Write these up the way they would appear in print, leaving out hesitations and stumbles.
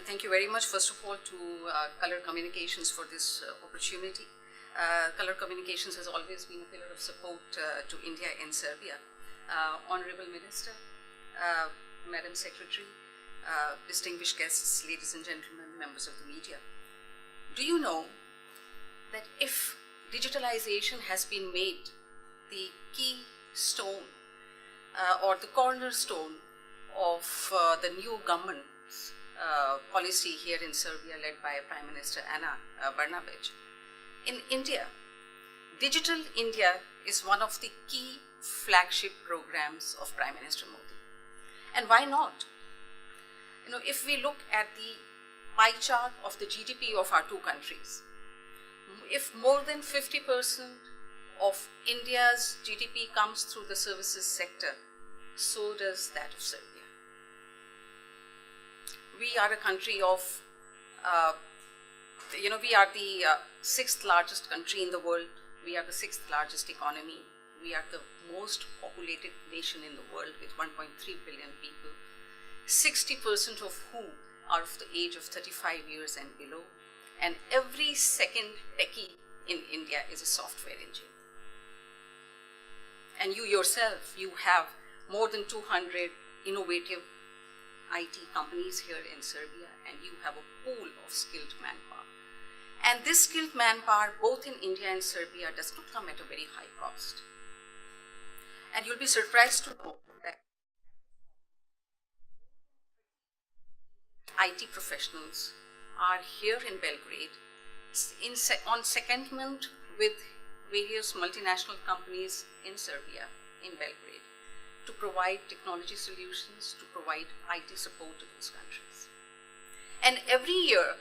Thank you very much, first of all, to Color Communications for this opportunity. Color Communications has always been a pillar of support to India in Serbia. Honorable Minister, Madam Secretary, distinguished guests, ladies and gentlemen, members of the media. Do you know that if digitalization has been made the keystone or the cornerstone of the new government's policy here in Serbia, led by Prime Minister Ana Brnabić. In India, Digital India is one of the key flagship programs of Prime Minister Modi. And why not? You know, if we look at the pie chart of the GDP of our two countries, if more than 50% of India's GDP comes through the services sector, so does that of Serbia. We are a country of, we are the sixth largest country in the world. We are the sixth largest economy. We are the most populated nation in the world with 1.3 billion people, 60% of whom are of the age of 35 years and below. And every second techie in India is a software engineer. And you yourself, you have more than 200 innovative IT companies here in Serbia, and you have a pool of skilled manpower. And this skilled manpower, both in India and Serbia, does not come at a very high cost. And you'll be surprised to know that IT professionals are here in Belgrade on secondment with various multinational companies in Serbia, in Belgrade, to provide technology solutions, to provide IT support to those countries. And every year,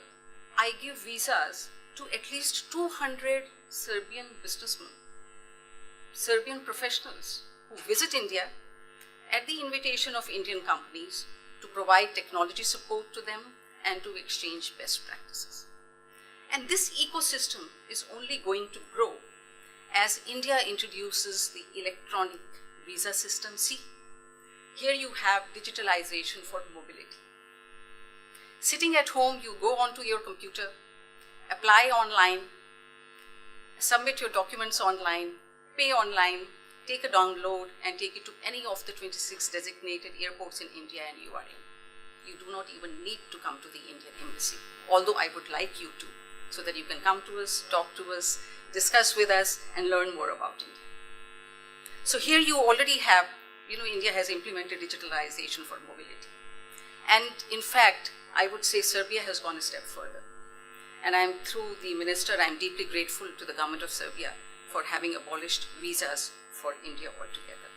I give visas to at least 200 Serbian businessmen, Serbian professionals who visit India at the invitation of Indian companies to provide technology support to them and to exchange best practices. And this ecosystem is only going to grow as India introduces the electronic visa system. See, here you have digitalization for mobility. Sitting at home, you go onto your computer, apply online, submit your documents online, pay online, take a download, and take it to any of the 26 designated airports in India, and you are in. You do not even need to come to the Indian embassy, although I would like you to, so that you can come to us, talk to us, discuss with us, and learn more about India. So here you already have, India has implemented digitalization for mobility. And in fact, I would say Serbia has gone a step further. And through the minister, I'm deeply grateful to the government of Serbia for having abolished visas for India altogether.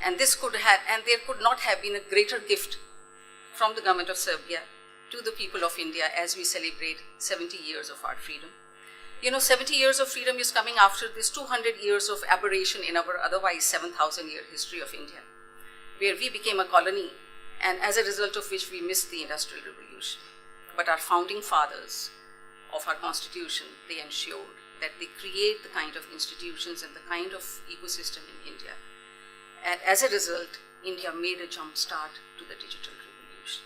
And there could not have been a greater gift from the government of Serbia to the people of India as we celebrate 70 years of our freedom. 70 years of freedom is coming after this 200 years of aberration in our otherwise 7,000-year history of India, where we became a colony, and as a result of which we missed the Industrial Revolution. But our founding fathers of our constitution, they ensured that they create the kind of institutions and the kind of ecosystem in India. And as a result, India made a jump start to the digital revolution.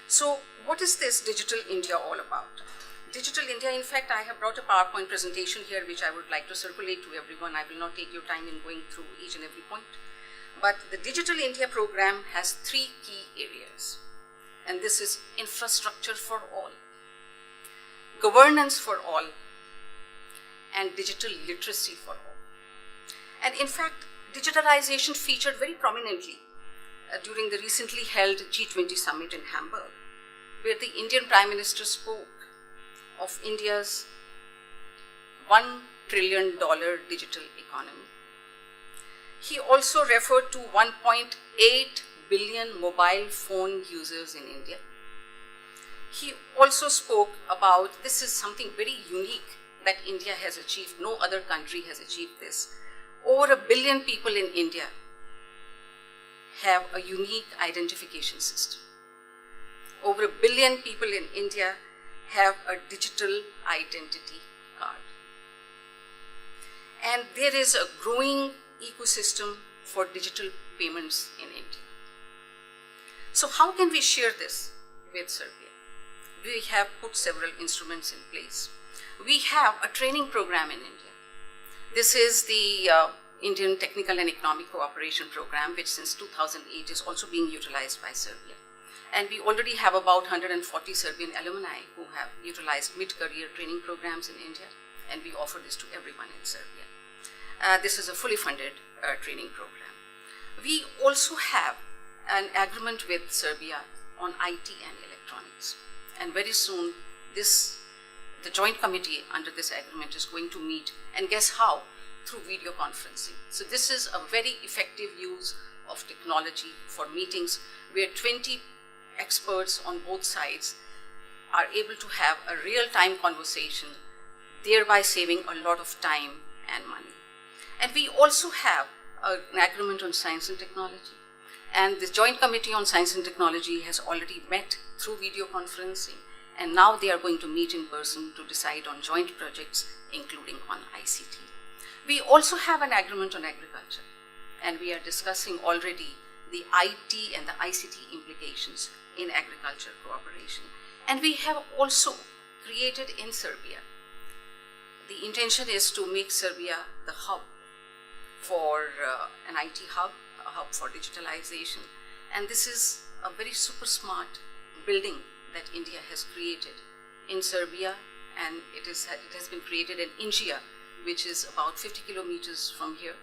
So what is this Digital India all about? Digital India, in fact, I have brought a PowerPoint presentation here which I would like to circulate to everyone. I will not take your time in going through each and every point. But the Digital India program has three key areas. And this is infrastructure for all, governance for all, and digital literacy for all. And in fact, digitalization featured very prominently during the recently held G20 summit in Hamburg, where the Indian Prime Minister spoke of India's $1 trillion digital economy. He also referred to 1.8 billion mobile phone users in India. He also spoke about, this is something very unique that India has achieved, no other country has achieved this. Over 1 billion people in India have a unique identification system. Over 1 billion people in India have a digital identity card. And there is a growing ecosystem for digital payments in India. So how can we share this with Serbia? we have put several instruments in place. We have a training program in India. This is the Indian Technical and Economic Cooperation Program, which since 2008 is also being utilized by Serbia. And we already have about 140 Serbian alumni who have utilized mid-career training programs in India, and we offer this to everyone in Serbia. This is a fully funded training program. We also have an agreement with Serbia on IT and electronics. And very soon, the joint committee under this agreement is going to meet, and guess how? Through video conferencing. So this is a very effective use of technology for meetings where 20 experts on both sides are able to have a real-time conversation, thereby saving a lot of time and money. And we also have an agreement on science and technology. And the Joint Committee on Science and Technology has already met through video conferencing, and now they are going to meet in person to decide on joint projects, including on ICT. We also have an agreement on agriculture, and we are discussing already the IT and the ICT implications in agriculture cooperation. And we have also created in Serbia, the intention is to make Serbia the hub for an IT hub, a hub for digitalization. And this is a very super smart building that India has created in Serbia, and it has been created in Indije, which is about 50 kilometers from here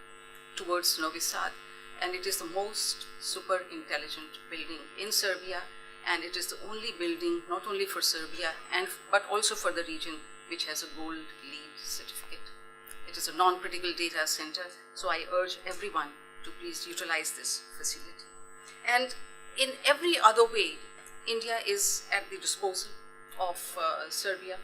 towards Novi Sad. And it is the most super intelligent building in Serbia, and it is the only building not only for Serbia but also for the region which has a gold LEED certificate. It is a non-critical data center, so I urge everyone to please utilize this facility. And in every other way, India is at the disposal of Serbia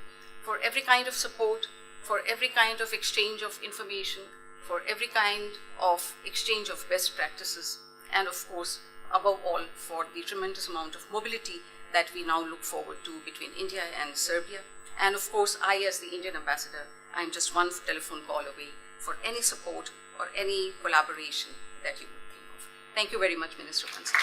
for every kind of support, for every kind of exchange of information, for every kind of exchange of best practices, and of course, above all, for the tremendous amount of mobility that we now look forward to between India and Serbia. And of course, I, as the Indian ambassador, I'm just one telephone call away for any support or any collaboration that you would think of. Thank you very much, Minister Pansal.